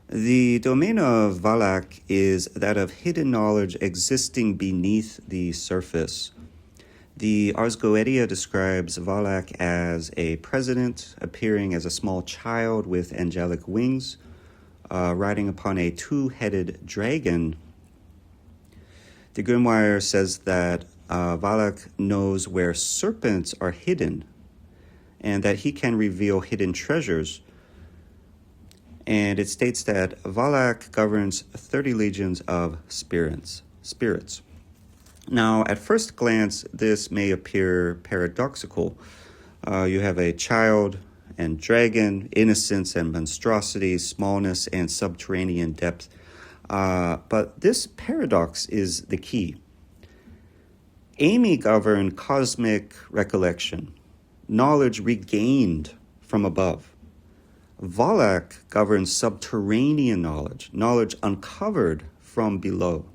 The domain of Valac is that of hidden knowledge existing beneath the surface. The Ars Goetia describes Valac as a president appearing as a small child with angelic wings, riding upon a two-headed dragon. The grimoire says that Valac knows where serpents are hidden and that he can reveal hidden treasures. And it states that Valac governs 30 legions of spirits. Now, at first glance, this may appear paradoxical. You have a child and dragon, innocence and monstrosity, smallness and subterranean depth. But this paradox is the key. Amy governed cosmic recollection, knowledge regained from above. Valac governs subterranean knowledge, knowledge uncovered from below.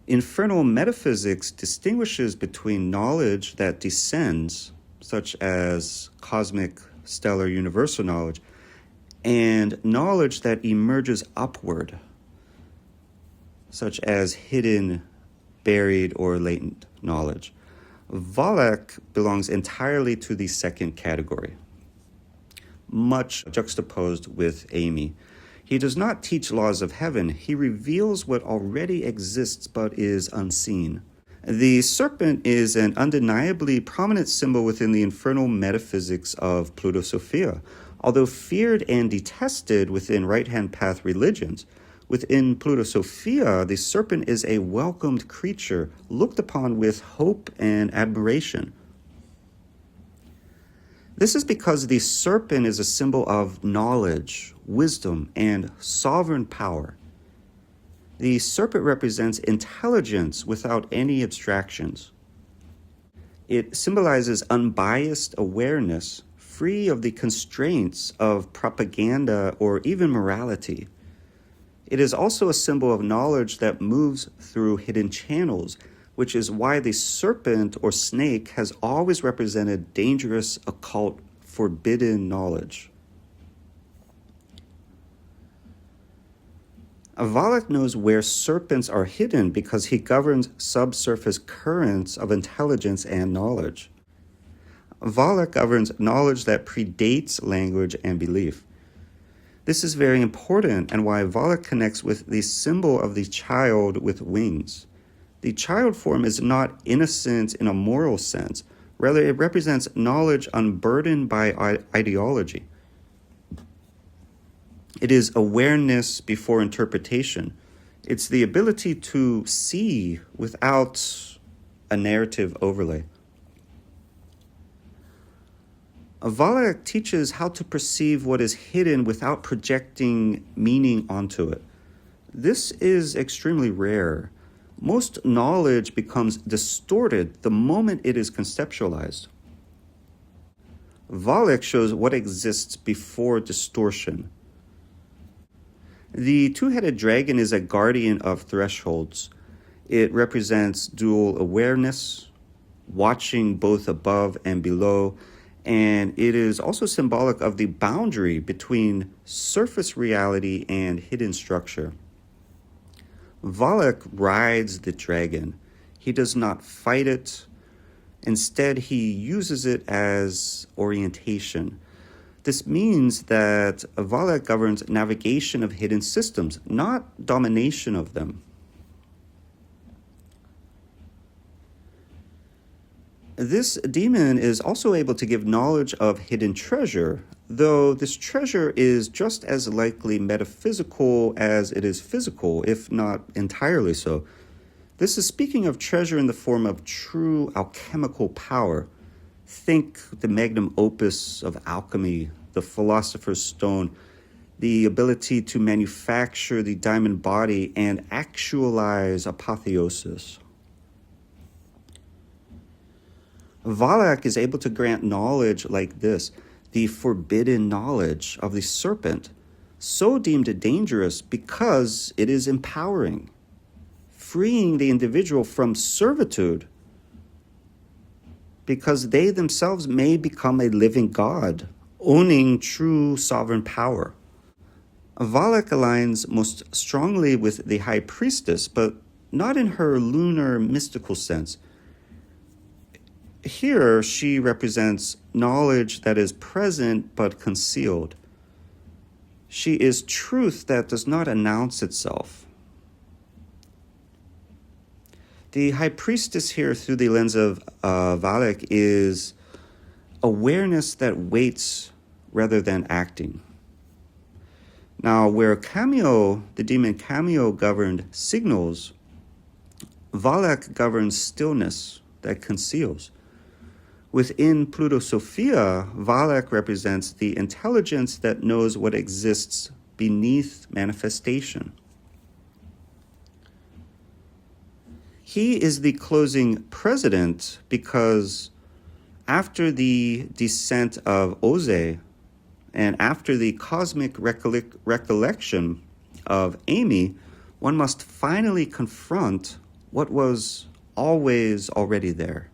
Infernal metaphysics distinguishes between knowledge that descends, such as cosmic, stellar, universal knowledge, and knowledge that emerges upward, such as hidden, buried, or latent knowledge. Valac belongs entirely to the second category, much juxtaposed with Amy. He does not teach laws of heaven. He reveals what already exists but is unseen. The serpent is an undeniably prominent symbol within the infernal metaphysics of Pluto Sophia. Although feared and detested within right-hand path religions, within Pluto Sophia, the serpent is a welcomed creature looked upon with hope and admiration. This is because the serpent is a symbol of knowledge, wisdom, and sovereign power. The serpent represents intelligence without any abstractions. It symbolizes unbiased awareness, free of the constraints of propaganda or even morality. It is also a symbol of knowledge that moves through hidden channels, which is why the serpent or snake has always represented dangerous, occult, forbidden knowledge. Valac knows where serpents are hidden because he governs subsurface currents of intelligence and knowledge. Valac governs knowledge that predates language and belief. This is very important and why Valac connects with the symbol of the child with wings. The child form is not innocent in a moral sense. Rather, it represents knowledge unburdened by ideology. It is awareness before interpretation. It's the ability to see without a narrative overlay. Valac teaches how to perceive what is hidden without projecting meaning onto it. This is extremely rare. Most knowledge becomes distorted the moment it is conceptualized. Valac shows what exists before distortion. The two-headed dragon is a guardian of thresholds. It represents dual awareness, watching both above and below, and it is also symbolic of the boundary between surface reality and hidden structure. Valac rides the dragon. He does not fight it. Instead, he uses it as orientation. This means that Valac governs navigation of hidden systems, not domination of them. This demon is also able to give knowledge of hidden treasure, though this treasure is just as likely metaphysical as it is physical, if not entirely so. This is speaking of treasure in the form of true alchemical power. Think the magnum opus of alchemy, the philosopher's stone, the ability to manufacture the diamond body and actualize apotheosis. Valac is able to grant knowledge like this, the forbidden knowledge of the serpent, so deemed dangerous because it is empowering, freeing the individual from servitude, because they themselves may become a living god owning true sovereign power. Valac aligns most strongly with the high priestess, but not in her lunar mystical sense. Here, she represents knowledge that is present but concealed. She is truth that does not announce itself. The high priestess here, through the lens of Valac, is awareness that waits rather than acting. Now, where Cameo, the demon Cameo, governed signals, Valac governs stillness that conceals. Within Pluto Sophia, Valac represents the intelligence that knows what exists beneath manifestation. He is the closing president because after the descent of Oze and after the cosmic recollection of Amy, one must finally confront what was always already there.